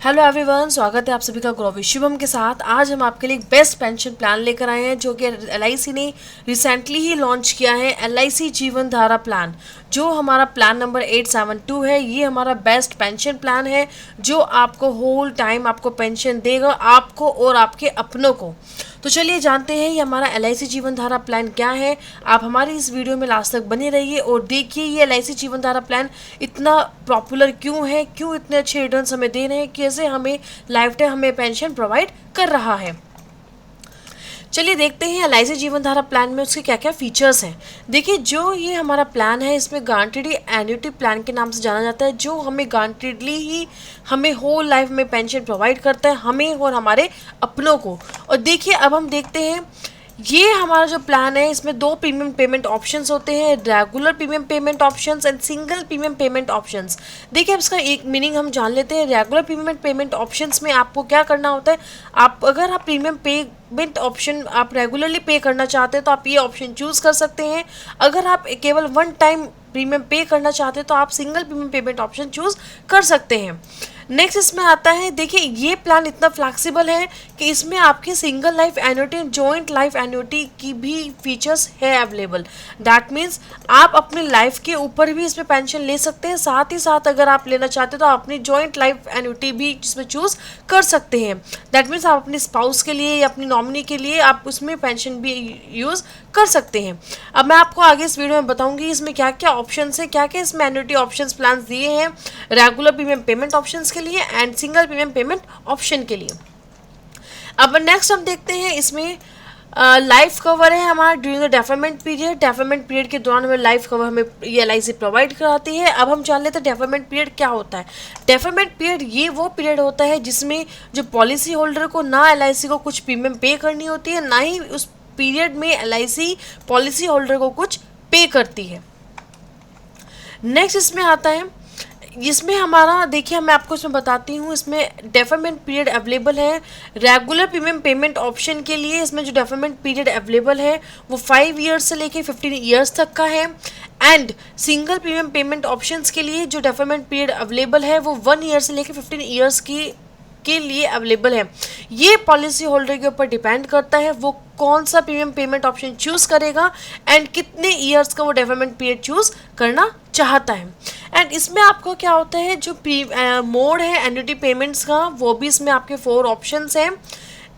Hello everyone, स्वागत है आप सभी का ग्रोवी शुभम के साथ। आज हम आपके लिए एक बेस्ट पेंशन प्लान लेकर आए हैं जो कि एलआईसी ने रिसेंटली ही लॉन्च किया है। एलआईसी जीवन धारा प्लान, जो हमारा प्लान नंबर 872 है। ये हमारा बेस्ट पेंशन प्लान है जो आपको होल टाइम आपको पेंशन देगा, आपको और आपके अपनों को। तो चलिए जानते हैं ये हमारा एलआईसी जीवन धारा प्लान क्या है। आप हमारी इस वीडियो में लास्ट तक बने रहिए और देखिए ये एलआईसी जीवन धारा प्लान इतना पॉपुलर क्यों है, क्यों इतने अच्छे रिटर्न्स हमें दे रहे हैं, कैसे हमें लाइफ टाइम हमें पेंशन प्रोवाइड कर रहा है। चलिए देखते हैं एलआईसी जीवन धारा प्लान में उसके क्या क्या फीचर्स हैं। देखिए, जो ये हमारा प्लान है इसमें गारंटीड एन्युटी प्लान के नाम से जाना जाता है, जो हमें गारंटीडली ही हमें होल लाइफ में पेंशन प्रोवाइड करता है, हमें और हमारे अपनों को। और देखिए अब हम देखते हैं ये हमारा जो प्लान है इसमें दो प्रीमियम पेमेंट ऑप्शंस होते हैं, regular premium payment options and single premium payment options. देखिए अब इसका एक मीनिंग हम जान लेते हैं। रेगुलर प्रीमियम पेमेंट ऑप्शंस में आपको क्या करना होता है, अगर आप प्रीमियम पेमेंट ऑप्शन आप रेगुलरली पे करना चाहते हैं तो आप ये ऑप्शन चूज़ कर सकते हैं। अगर आप केवल वन टाइम प्रीमियम पे करना चाहते हैं तो आप single premium payment option choose कर सकते हैं। नेक्स्ट इसमें आता है, देखिए ये प्लान इतना फ्लैक्सीबल है कि इसमें आपकी single life annuity and joint life annuity की भी फीचर्स है अवेलेबल। दैट मीन्स आप अपनी लाइफ के ऊपर भी इसमें पेंशन ले सकते हैं, साथ ही साथ अगर आप लेना चाहते हैं तो आप अपनी जॉइंट लाइफ एन्युटी भी इसमें चूज़ कर सकते हैं। दैट मीन्स आप अपने स्पाउस के लिए या अपनी नॉमिनी के लिए आप उसमें पेंशन भी यूज़ कर सकते हैं। अब मैं आपको आगे इस वीडियो में बताऊंगी इसमें क्या क्या ऑप्शंस है, क्या क्या इसमें एन्युटी ऑप्शंस प्लान दिए हैं रेगुलर प्रीमियम पेमेंट ऑप्शंस के लिए and single premium payment option के लिए। अब नेक्स्ट हम देखते हैं इसमें लाइफ कवर है हमारा during the deferment period. Deferment period के दौरान हमें लाइफ कवर हमें ये एलआईसी प्रोवाइड कराती है। अब हम जान लेते हैं डेफरमेंट पीरियड क्या होता है। डेफरमेंट पीरियड ये वो पीरियड होता है जिसमें जो पॉलिसी होल्डर को ना एलआईसी को कुछ प्रीमियम पे करनी होती है, ना ही उस पीरियड में एलआईसी पॉलिसी होल्डर को कुछ पे करती है। नेक्स्ट इसमें आता है, इसमें हमारा देखिए मैं आपको इसमें बताती हूँ, इसमें डेफरमेंट पीरियड अवेलेबल है रेगुलर प्रीमियम पेमेंट ऑप्शन के लिए। इसमें जो डेफरमेंट पीरियड अवेलेबल है वो 5 ईयर्स से लेके 15 ईयर्स तक का है। And single premium payment options के लिए जो डेफरमेंट पीरियड अवेलेबल है वो 1 ईयर से लेके 15 ईयर्स के लिए अवेलेबल है। ये पॉलिसी होल्डर के ऊपर डिपेंड करता है वो कौन सा प्रीमियम पेमेंट ऑप्शन चूज़ करेगा एंड कितने ईयर्स का वो डेफरमेंट पीरियड चूज़ करना चाहता है। एंड इसमें आपको क्या होता है, जो मोड है एन्युटी पेमेंट्स का वो भी इसमें आपके 4 ऑप्शंस हैं,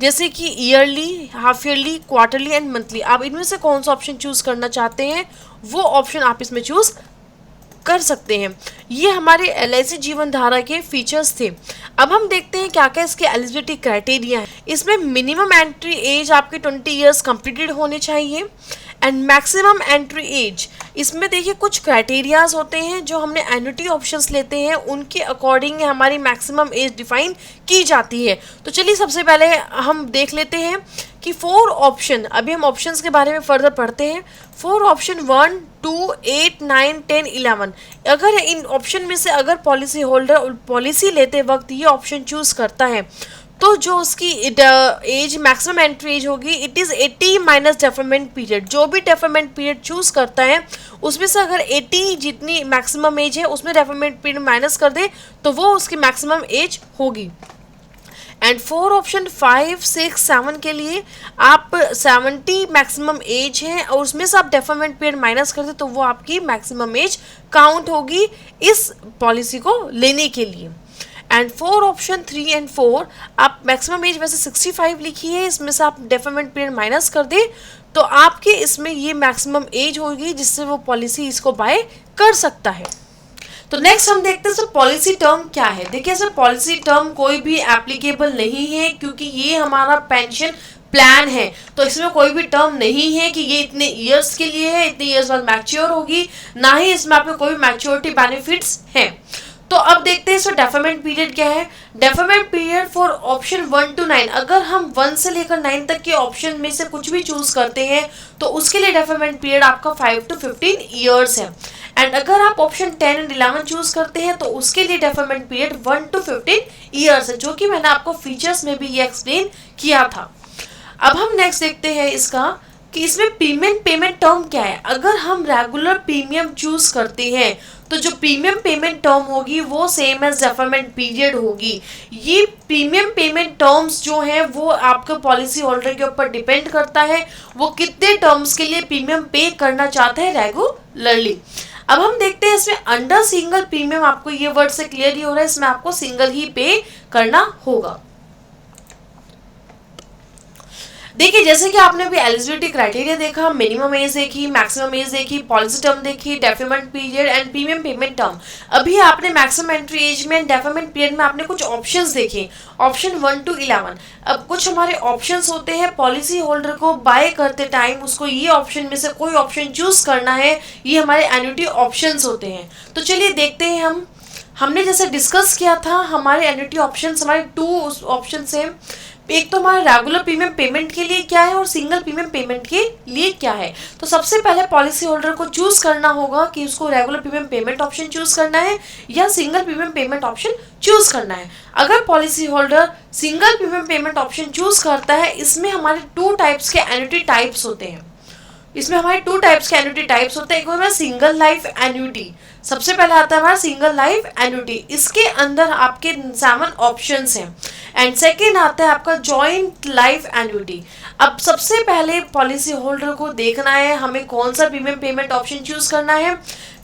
जैसे कि yearly, half yearly, quarterly and monthly. आप इनमें से कौन सा ऑप्शन चूज़ करना चाहते हैं वो ऑप्शन आप इसमें चूज़ कर सकते हैं। ये हमारे एलआईसी जीवन धारा के फीचर्स थे। अब हम देखते हैं क्या क्या इसके एलिजिबिलिटी क्राइटेरिया है। इसमें मिनिमम एंट्री एज आपके 20 ईयर्स कंप्लीटेड होने चाहिए एंड मैक्सिमम एंट्री एज, इसमें देखिए कुछ क्राइटेरियाज होते हैं जो हमने एन्युटी ऑप्शंस लेते हैं उनके अकॉर्डिंग हमारी मैक्सिमम एज डिफाइन की जाती है। तो चलिए सबसे पहले हम देख लेते हैं कि 4 ऑप्शन, अभी हम ऑप्शंस के बारे में फर्दर पढ़ते हैं। 4 ऑप्शन 1, 2, 8, 9, 10, 11, अगर इन ऑप्शन में से अगर पॉलिसी होल्डर पॉलिसी लेते वक्त ये ऑप्शन चूज़ करता है तो जो उसकी एज मैक्सिमम एंट्री एज होगी it is 80 minus deferment period. जो भी डेफरमेंट पीरियड चूज़ करता है उसमें से अगर 80 जितनी मैक्सिमम एज है उसमें डेफरमेंट पीरियड माइनस कर दे तो वो उसकी मैक्सिमम एज होगी। एंड 4 ऑप्शन 5, 6, 7 के लिए आप 70 मैक्सिमम एज है और उसमें से आप डेफरमेंट पीरियड माइनस कर दे तो वो आपकी मैक्सिमम एज काउंट होगी इस पॉलिसी को लेने के लिए। एंड 4 ऑप्शन 3 एंड 4 आप मैक्सिमम एज वैसे 65 लिखी है, इसमें से आप डेफरमेंट पीरियड माइनस कर दे तो आपके इसमें ये मैक्सिमम एज होगी जिससे वो पॉलिसी इसको बाय कर सकता है। तो नेक्स्ट हम देखते हैं सर पॉलिसी टर्म क्या है। देखिए सर पॉलिसी टर्म कोई भी एप्लीकेबल नहीं है क्योंकि ये हमारा पेंशन प्लान है, तो इसमें कोई भी टर्म नहीं है कि ये इतने ईयर्स के लिए है, इतने ईयर्स बाद मैच्योर होगी, ना ही इसमें आपको कोई मैच्योरिटी बेनिफिट्स हैं। तो अब देखते हैं इसका डेफरमेंट पीरियड क्या है। Deferment period for option 1 to 9, अगर हम 1 से लेकर 9 तक के ऑप्शन में से कुछ भी चूज करते हैं तो उसके लिए डेफरमेंट पीरियड आपका 5 to 15 ईयर्स है। एंड अगर आप ऑप्शन 10 एंड 11 चूज करते हैं तो उसके लिए डेफरमेंट पीरियड 1 to 15 ईयर्स है, जो कि मैंने आपको फीचर्स में भी ये एक्सप्लेन किया था। अब हम नेक्स्ट देखते हैं इसका कि इसमें प्रीमियम पेमेंट टर्म क्या है। अगर हम रेगुलर प्रीमियम चूज करते हैं तो जो प्रीमियम पेमेंट टर्म होगी वो सेम एज डेफरमेंट पीरियड होगी। ये प्रीमियम पेमेंट टर्म्स जो है वो आपके पॉलिसी होल्डर के ऊपर डिपेंड करता है, वो कितने टर्म्स के लिए प्रीमियम पे करना चाहता है रेगुलरली। अब हम देखते हैं इसमें अंडर सिंगल प्रीमियम, आपको ये वर्ड से क्लियर ही हो रहा है, इसमें आपको सिंगल ही पे करना होगा। देखिए जैसे कि आपने अभी एलिजिबिलिटी क्राइटेरिया देखा, मिनिमम एज देखी, मैक्सिमम एज देखी, पॉलिसी टर्म देखी, deferment period and premium payment term. अभी आपने मैक्सिमम एंट्री एज में, डेफरमेंट पीरियड में आपने कुछ ऑप्शंस देखे, ऑप्शन 1 to 11। अब कुछ हमारे ऑप्शंस होते हैं, पॉलिसी होल्डर को बाय करते टाइम उसको ये ऑप्शन में से कोई ऑप्शन चूज करना है, ये हमारे एन्युटी ऑप्शंस होते हैं। तो चलिए देखते हैं हमने जैसे डिस्कस किया था, हमारे एन्युटी ऑप्शंस हमारे 2 ऑप्शन हैं। एक तो हमारा रेगुलर प्रीमियम पेमेंट के लिए क्या है और सिंगल प्रीमियम पेमेंट के लिए क्या है। तो सबसे पहले पॉलिसी होल्डर को चूज करना होगा कि उसको regular premium payment option choose करना है या single premium payment option choose करना है। अगर policy holder single premium payment option choose करता है, इसमें हमारे 2 टाइप्स के एन्युटी टाइप्स होते हैं। इसमें हमारे 2 टाइप्स के एन्युटी टाइप्स होते हैं। एक होता है सिंगल लाइफ एन्युटी, सबसे पहले आता है हमारा सिंगल लाइफ एन्युटी, इसके अंदर आपके 7 ऑप्शंस हैं। एंड सेकेंड आता है आपका जॉइंट लाइफ एन्युटी। अब सबसे पहले पॉलिसी होल्डर को देखना है हमें कौन सा प्रीमियम पेमेंट ऑप्शन चूज करना है।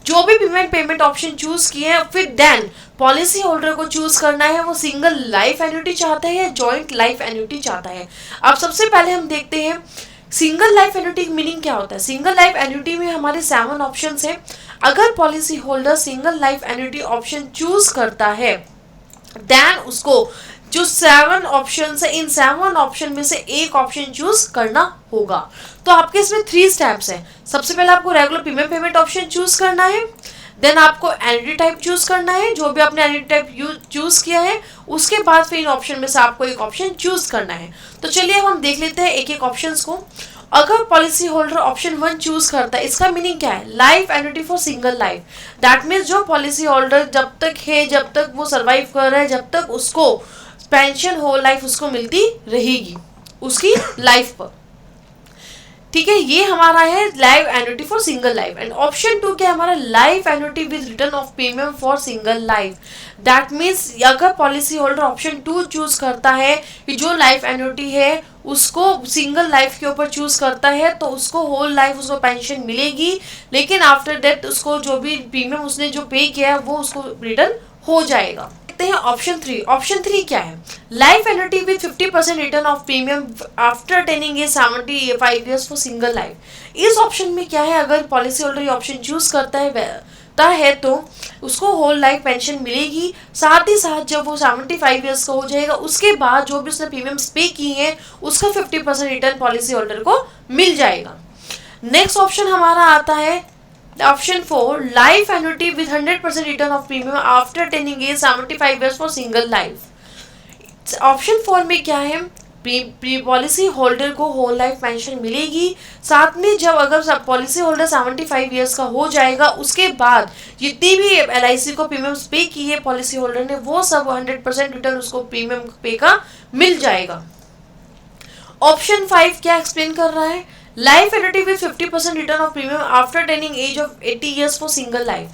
जो भी प्रीमियम पेमेंट ऑप्शन चूज किए हैं, फिर देन पॉलिसी होल्डर को चूज करना है वो सिंगल लाइफ एन्युटी चाहता है या जॉइंट लाइफ एन्युटी चाहता है। अब सबसे पहले हम देखते हैं सिंगल लाइफ एन्युटी की मीनिंग क्या होता है। सिंगल लाइफ एन्युटी में हमारे 7 ऑप्शंस हैं। अगर policy holder single life annuity option choose करता है, देन उसको जो 7 ऑप्शन है, इन 7 ऑप्शन में से एक ऑप्शन चूज करना होगा। तो आपके इसमें 3 स्टेप्स हैं। सबसे पहले आपको regular premium payment option choose करना है, देन आपको एन्युटी टाइप चूज करना है, जो भी आपने एन्युटी टाइप चूज किया है, उसके बाद फिर इन ऑप्शन में से आपको एक ऑप्शन चूज करना है। तो चलिए हम देख लेते हैं एक एक ऑप्शन को। अगर पॉलिसी होल्डर ऑप्शन 1 चूज करता है, इसका मीनिंग क्या है, life annuity for single life. That means जो पॉलिसी होल्डर जब तक है, जब तक वो सर्वाइव कर रहा है, जब तक उसको पेंशन होल लाइफ उसको मिलती रहेगी उसकी लाइफ पर। ठीक है, ये हमारा है life annuity for single life. And option 2 क्या है हमारा, life annuity with return of premium for single life. That means अगर पॉलिसी होल्डर ऑप्शन 2 चूज करता है कि जो लाइफ एन्युटी है उसको सिंगल लाइफ के ऊपर चूज करता है, तो उसको होल लाइफ उसको पेंशन मिलेगी, लेकिन आफ्टर डेथ उसको जो भी प्रीमियम उसने जो पे किया है वो उसको रिटर्न हो जाएगा। ऑप्शन 3। ऑप्शन 3 क्या है, life annuity with 50% return of premium after attaining age 75 years for single life. इस ऑप्शन में क्या है, अगर पॉलिसी होल्डर ये ऑप्शन चूज करता है तो उसको होल लाइफ पेंशन मिलेगी, साथ ही साथ जब वो 75 ईयर्स का हो जाएगा उसके बाद जो भी उसने प्रीमियम्स पे किए हैं उसका 50% रिटर्न पॉलिसी होल्डर को मिल जाएगा। नेक्स्ट ऑप्शन हमारा आता है option 4, life annuity with 100% return of premium after attaining age 75 years for single life. Option 4 में क्या है, पॉलिसी होल्डर को होल लाइफ पेंशन मिलेगी, साथ में जब अगर पॉलिसी होल्डर 75 ईयर्स का हो जाएगा उसके बाद जितनी भी LIC को प्रीमियम्स पे की है पॉलिसी होल्डर ने, वो सब 100% रिटर्न उसको प्रीमियम पे का मिल जाएगा। ऑप्शन 5 क्या एक्सप्लेन कर रहा है, life annuity with 50% return of premium after attaining age of 80 years for single life.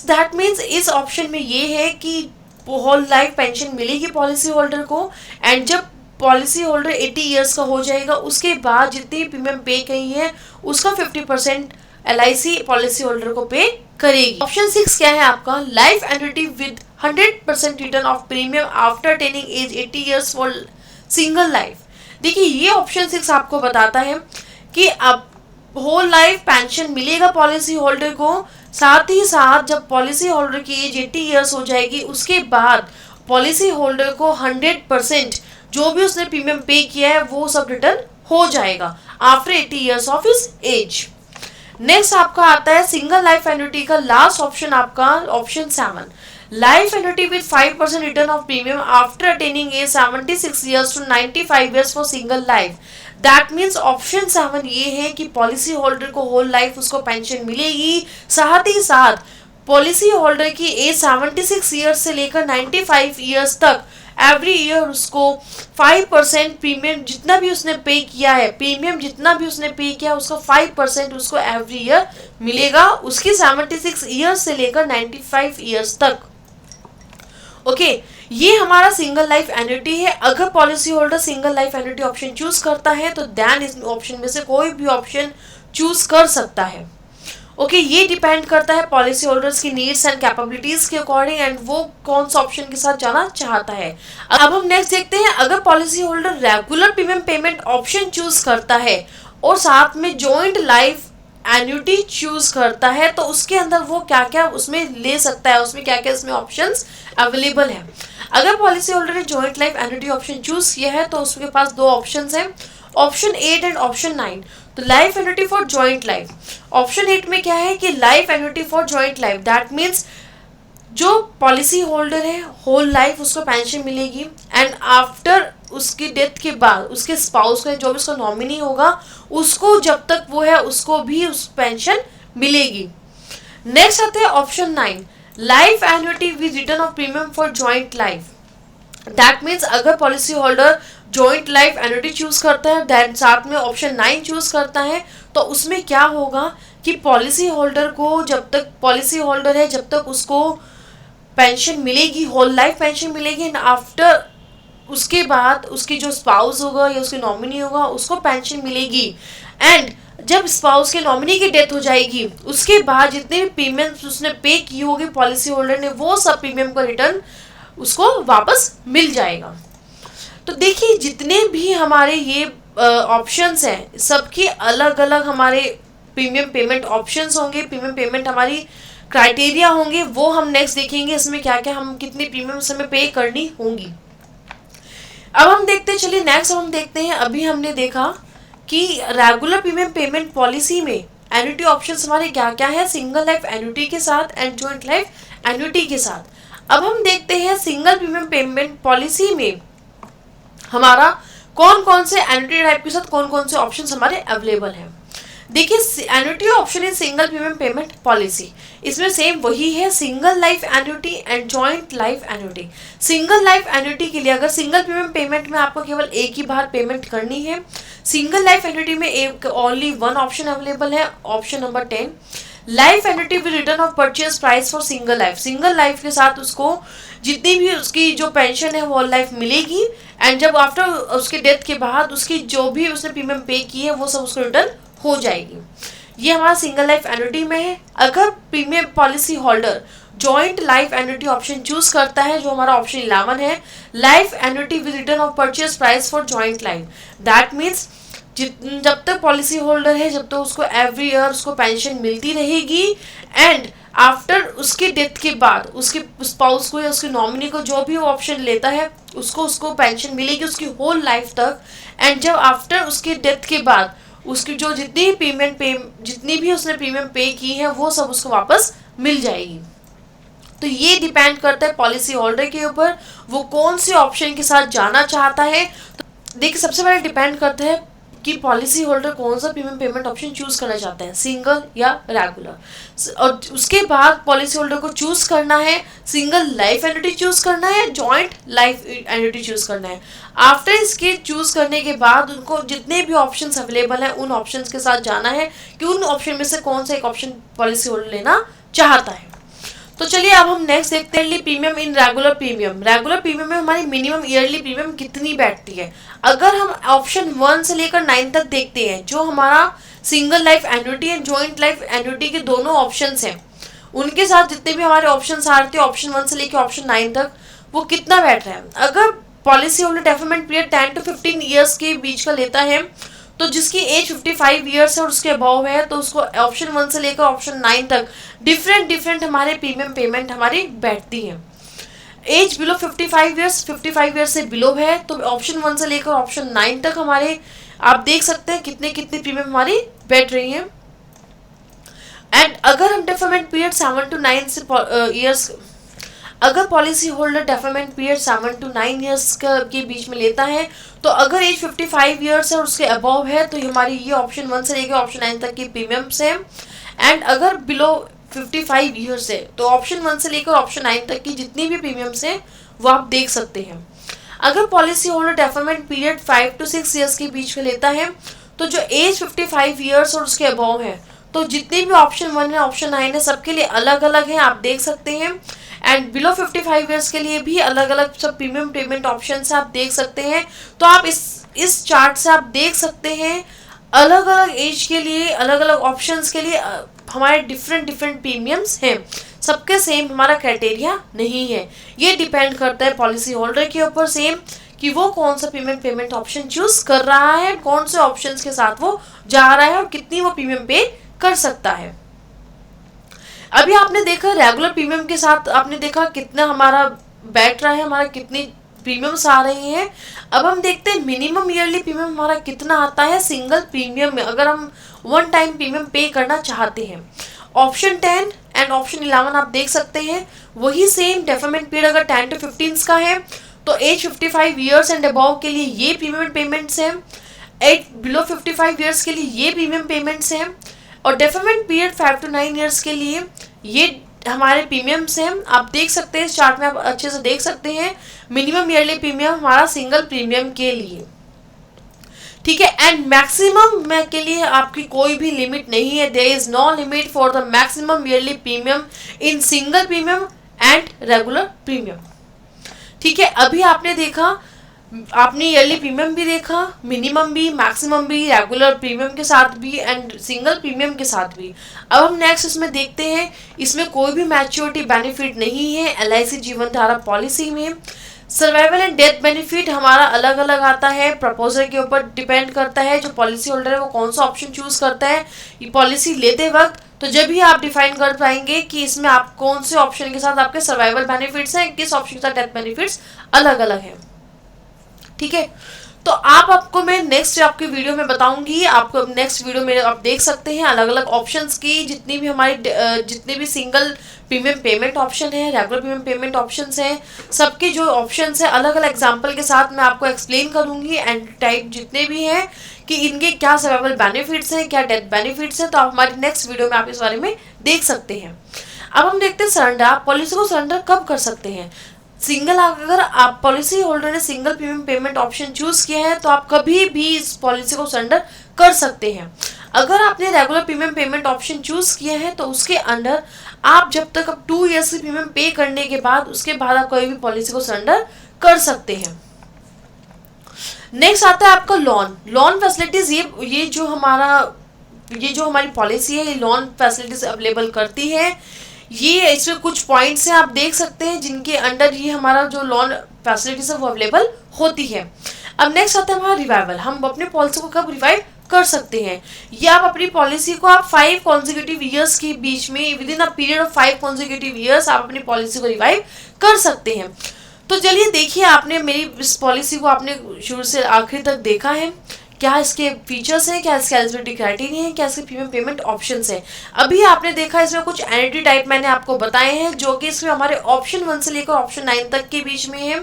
That means इस ऑप्शन में ये है कि होल लाइफ पेंशन मिलेगी पॉलिसी होल्डर को, एंड जब पॉलिसी होल्डर 80 ईयर्स का हो जाएगा उसके बाद जितनी प्रीमियम पे की है उसका 50% LIC पॉलिसी होल्डर को पे करेगी। ऑप्शन 6 क्या है आपका, life annuity with 100% return of premium after attaining age 80 years for single life. देखिए ये ऑप्शन 6 आपको बताता है कि अब होल लाइफ पेंशन मिलेगा पॉलिसी होल्डर को, साथ ही साथ जब पॉलिसी होल्डर की एज 80 ईयर्स हो जाएगी उसके बाद पॉलिसी होल्डर को 100% जो भी उसने प्रीमियम पे किया है वो सब रिटर्न हो जाएगा after 80 years of his age. Next आपका आता है सिंगल लाइफ एन्युटी का लास्ट ऑप्शन, आपका option 7, life annuity with 5% return of premium after attaining age 76 years to 95 years for single life. That means option 7 ये है कि पॉलिसी होल्डर को whole life उसको पेंशन मिलेगी, साथ ही साथ पॉलिसी होल्डर की एज 76 ईयर्स से लेकर 95 ईयर्स तक एवरी ईयर उसको 5% प्रीमियम जितना भी उसने पे किया है, प्रीमियम जितना भी उसने पे किया उसका 5% उसको एवरी ईयर मिलेगा, उसकी 76 ईयर्स से लेकर 95 ईयर्स तक। ओके ये हमारा सिंगल लाइफ एन्युटी है। अगर policy holder single life annuity option choose करता है तो देन इस ऑप्शन में से कोई भी ऑप्शन चूज कर सकता है। ओके ये डिपेंड करता है पॉलिसी होल्डर्स की नीड्स एंड कैपेबिलिटीज के अकॉर्डिंग एंड वो कौन सा ऑप्शन के साथ जाना चाहता है। अब हम नेक्स्ट देखते हैं, अगर policy holder regular premium payment option choose करता है और साथ में जॉइंट लाइफ एन्युटी चूज करता है तो उसके अंदर वो क्या क्या उसमें ले सकता है, उसमें क्या क्या इसमें ऑप्शंस अवेलेबल है। अगर पॉलिसी होल्डर ने joint life annuity option choose किया है तो उसके पास दो ऑप्शंस हैं, ऑप्शन 8 एंड ऑप्शन 9। तो life annuity for joint life, option 8 में क्या है कि life annuity for joint life, that means जो पॉलिसी होल्डर है होल लाइफ उसको पेंशन मिलेगी एंड आफ्टर उसकी डेथ के बाद उसके स्पाउस का जो भी उसका नॉमिनी होगा उसको जब तक वो है उसको भी उस पेंशन मिलेगी। नेक्स्ट आते हैं option 9, life annuity with return of premium for joint life, that means अगर policy holder joint life annuity choose करता है दैट साथ में ऑप्शन 9 चूज करता है तो उसमें क्या होगा कि पॉलिसी होल्डर को जब तक पॉलिसी होल्डर है जब तक उसको पेंशन मिलेगी, होल लाइफ पेंशन मिलेगी एंड आफ्टर उसके बाद उसकी जो स्पाउस होगा या उसके नॉमिनी होगा उसको पेंशन मिलेगी एंड जब स्पाउस के नॉमिनी की डेथ हो जाएगी उसके बाद जितने भी प्रीमियम उसने पे की होगी पॉलिसी होल्डर ने वो सब प्रीमियम का रिटर्न उसको वापस मिल जाएगा। तो देखिए जितने भी हमारे ये ऑप्शंस हैं सबके अलग अलग हमारे प्रीमियम पेमेंट ऑप्शंस होंगे, प्रीमियम पेमेंट हमारी क्राइटेरिया होंगे, वो हम नेक्स्ट देखेंगे इसमें क्या क्या हम कितनी प्रीमियम हमें पे करनी होंगी। अब हम देखते हैं, चलिए नेक्स्ट हम देखते हैं, अभी हमने देखा कि रेगुलर प्रीमियम पेमेंट पॉलिसी में एन्युटी ऑप्शंस हमारे क्या क्या है सिंगल लाइफ एन्युटी के साथ एंड जॉइंट लाइफ एन्युटी के साथ। अब हम देखते हैं सिंगल प्रीमियम पेमेंट पॉलिसी में हमारा कौन कौन से एन्युटी टाइप के साथ कौन कौन से ऑप्शंस हमारे अवेलेबल हैं। देखिए annuity option in single premium payment policy, इसमें सेम वही है single life annuity and joint life annuity. Single life annuity के लिए अगर सिंगल प्रीमियम पेमेंट में आपको केवल एक ही बार पेमेंट करनी है, सिंगल लाइफ एन्युटी में एक ओनली वन ऑप्शन अवेलेबल है, option number 10 life annuity with return of purchase price for single life. Single life के साथ उसको जितनी भी उसकी जो पेंशन है वो लाइफ मिलेगी एंड जब आफ्टर उसके डेथ के बाद उसकी जो भी उसने प्रीमियम पे की है वो सब उसको रिटर्न हो जाएगी। ये हमारा सिंगल लाइफ एन्युटी में है। अगर premium policy holder joint life annuity option choose करता है जो हमारा ऑप्शन 11 है, life annuity with return of purchase price for joint life, that means जब तक पॉलिसी होल्डर है जब तक उसको एवरी ईयर उसको पेंशन मिलती रहेगी एंड आफ्टर उसके डेथ के बाद उसके स्पाउस को या उसके नॉमिनी को जो भी वो ऑप्शन लेता है उसको पेंशन मिलेगी उसकी होल लाइफ तक एंड जब आफ्टर उसके डेथ के बाद उसकी जो जितनी भी उसने प्रीमियम पे की है वो सब उसको वापस मिल जाएगी। तो ये डिपेंड करता है पॉलिसी होल्डर के ऊपर वो कौन से ऑप्शन के साथ जाना चाहता है। तो देखिए सबसे पहले डिपेंड करता है कि पॉलिसी होल्डर कौन सा प्रीमियम पेमेंट ऑप्शन चूज करना चाहते हैं, सिंगल या रेगुलर, और उसके बाद पॉलिसी होल्डर को चूज करना है सिंगल लाइफ एन्युटी चूज करना है, जॉइंट लाइफ एन्युटी चूज करना है। आफ्टर इसके चूज करने के बाद उनको जितने भी ऑप्शंस अवेलेबल हैं उन ऑप्शंस के साथ जाना है कि उन ऑप्शन में से कौन सा एक ऑप्शन पॉलिसी होल्डर लेना चाहता है। तो चलिए अब हम नेक्स्ट देखते हैं premium in regular premium. Regular premium में हमारी मिनिमम ईयरली प्रीमियम कितनी बैठती है। अगर हम ऑप्शन 1 से लेकर 9 तक देखते हैं जो हमारा single life annuity and joint life annuity के दोनों ऑप्शंस हैं उनके साथ जितने भी हमारे ऑप्शंस आ रहे थे ऑप्शन 1 से लेकर ऑप्शन 9 तक वो कितना बैठ रहा है। अगर policy holder deferment period 10 to 15 years के बीच का लेता है तो जिसकी एज 55 ईयर्स है और उसके अबव है तो उसको ऑप्शन 1 से लेकर ऑप्शन 9 तक डिफरेंट हमारे प्रीमियम पेमेंट हमारी बैठती है। एज बिलो 55 ईयर्स से बिलो है तो ऑप्शन 1 से लेकर ऑप्शन 9 तक हमारे आप देख सकते हैं कितने प्रीमियम हमारी बैठ रही हैं। एंड अगर हम डेफरमेंट पीरियड 7 to 9 ईयर्स अगर policy holder deferment period 7 to 9 years के बीच में लेता है तो अगर एज 55 ईयर्स है और उसके अबव है तो हमारी ये ऑप्शन 1 से लेकर ऑप्शन 9 तक की प्रीमियम्स है। एंड अगर बिलो 55 ईयर्स है तो ऑप्शन 1 से लेकर ऑप्शन 9 तक की जितनी भी प्रीमियम्स हैं वो आप देख सकते हैं। अगर policy holder deferment period 5 to 6 years के बीच में लेता है तो जो एज 55 ईयर्स और उसके अबव है, तो जितने भी ऑप्शन 1 है ऑप्शन 9 है सबके लिए अलग अलग है, आप देख सकते हैं। एंड बिलो 55 ईयर्स के लिए भी अलग अलग सब प्रीमियम पेमेंट ऑप्शन से आप देख सकते हैं। तो आप इस चार्ट से आप देख सकते हैं अलग अलग एज के लिए अलग अलग ऑप्शंस के लिए हमारे डिफरेंट प्रीमियम्स हैं। सबके सेम हमारा क्राइटेरिया नहीं है, ये डिपेंड करता है पॉलिसी होल्डर के ऊपर सेम कि वो कौन सा प्रीमियम पेमेंट ऑप्शन चूज कर रहा है, कौन से ऑप्शंस के साथ वो जा रहा है और कितनी वो प्रीमियम पे कर सकता है। अभी आपने देखा रेगुलर प्रीमियम के साथ आपने देखा कितना हमारा बैठ रहा है, हमारा कितनी प्रीमियम्स आ रही हैं। अब हम देखते हैं मिनिमम ईयरली प्रीमियम हमारा कितना आता है सिंगल प्रीमियम में, अगर हम वन टाइम प्रीमियम पे करना चाहते हैं। ऑप्शन 10 एंड ऑप्शन 11 आप देख सकते हैं वही सेम डेफरमेंट पीरियड अगर 10 to 15 का है तो एज 55 ईयर्स एंड अबव के लिए ये प्रीमियम पेमेंट्स हैं, एज बिलो 55 ईयर्स के लिए ये प्रीमियम पेमेंट्स हैं और डेफरमेंट पीरियड 5 to 9 ईयर्स के लिए ये हमारे प्रीमियम्स हैं। आप देख सकते हैं इस चार्ट में, आप अच्छे से देख सकते हैं मिनिमम ईयरली प्रीमियम हमारा सिंगल प्रीमियम के लिए, ठीक है। एंड मैक्सिमम में के लिए आपकी कोई भी लिमिट नहीं है, there is no limit for the maximum yearly premium in single premium and regular premium, ठीक है। अभी आपने देखा, आपने ईयरली प्रीमियम भी देखा, मिनिमम भी, मैक्सिमम भी, रेगुलर प्रीमियम के साथ भी एंड सिंगल प्रीमियम के साथ भी। अब हम नेक्स्ट इसमें देखते हैं, इसमें कोई भी मैच्योरिटी बेनिफिट नहीं है एलआईसी जीवन धारा पॉलिसी में। सर्वाइवल एंड डेथ बेनिफिट हमारा अलग अलग आता है, प्रपोजल के ऊपर डिपेंड करता है, जो पॉलिसी होल्डर है वो कौन सा ऑप्शन चूज करता है ये पॉलिसी लेते वक्त, तो जब भी आप डिफाइन कर पाएंगे कि इसमें आप कौन से ऑप्शन के साथ आपके सर्वाइवल बेनिफिट्स हैं, किस ऑप्शन के साथ डेथ बेनिफिट्स अलग अलग हैं, ठीक है। तो आपको मैं नेक्स्ट आपकी वीडियो में बताऊंगी, आपको नेक्स्ट वीडियो में आप देख सकते हैं अलग अलग ऑप्शंस की, जितनी भी हमारी जितने भी सिंगल प्रीमियम पेमेंट ऑप्शन है, रेगुलर प्रीमियम पेमेंट ऑप्शंस हैं, सबके जो ऑप्शंस हैं अलग अलग एग्जांपल के साथ मैं आपको एक्सप्लेन करूंगी एंड टाइप जितने भी हैं कि इनके क्या सर्वाइवल बेनिफिट्स हैं, क्या डेथ बेनिफिट्स हैं, तो आप हमारी नेक्स्ट वीडियो में आप इस बारे में देख सकते हैं। अब हम देखते हैं सरेंडर, आप पॉलिसी को सरेंडर कब कर सकते हैं। सिंगल, अगर आप पॉलिसी होल्डर ने single premium payment option choose किया है तो आप कभी भी इस पॉलिसी को सरेंडर कर सकते हैं। अगर आपने regular premium payment option choose किया है तो उसके अंडर आप जब तक अब 2 ईयर्स की प्रीमियम पे करने के बाद उसके बाद आप कोई भी पॉलिसी को सरेंडर कर सकते हैं। नेक्स्ट आता है आपका लोन फैसिलिटीज। ये जो हमारी पॉलिसी है ये लोन फैसिलिटीज अवेलेबल करती है। ये इसमें कुछ पॉइंट्स हैं आप देख सकते हैं जिनके अंडर ये हमारा जो लोन फैसिलिटीज है वो अवेलेबल होती है। अब नेक्स्ट आता है हमारा रिवाइवल, हम अपने पॉलिसी को कब रिवाइव कर सकते हैं। ये आप अपनी पॉलिसी को आप 5 कॉन्जिक्यूटिव ईयर्स के बीच में with in a period of 5 consecutive years आप अपनी पॉलिसी को रिवाइव कर सकते हैं। तो चलिए देखिए, आपने मेरी इस पॉलिसी को आपने शुरू से आखिर तक देखा है, क्या इसके फीचर्स हैं, क्या इसके एलिजिबिलिटी क्राइटेरिया है, क्या इसके प्रीमियम पेमेंट ऑप्शंस हैं। अभी आपने देखा इसमें कुछ एन्युटी टाइप मैंने आपको बताए हैं जो कि इसमें हमारे ऑप्शन 1 से लेकर ऑप्शन 9 तक के बीच में है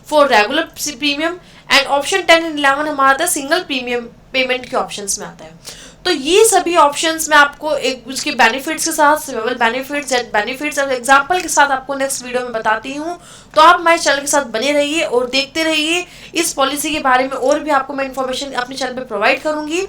for regular premium and option 10 and 11 हमारा सिंगल प्रीमियम पेमेंट के ऑप्शंस में आता है। तो ये सभी ऑप्शंस मैं आपको एक उसके बेनिफिट्स के साथ, सर्वाइवल बेनिफिट्स एंड बेनिफिट्स और एग्जांपल के साथ आपको नेक्स्ट वीडियो में बताती हूँ। तो आप हमारे चैनल के साथ बने रहिए और देखते रहिए। इस पॉलिसी के बारे में और भी आपको मैं इन्फॉर्मेशन अपने चैनल पे प्रोवाइड करूँगी।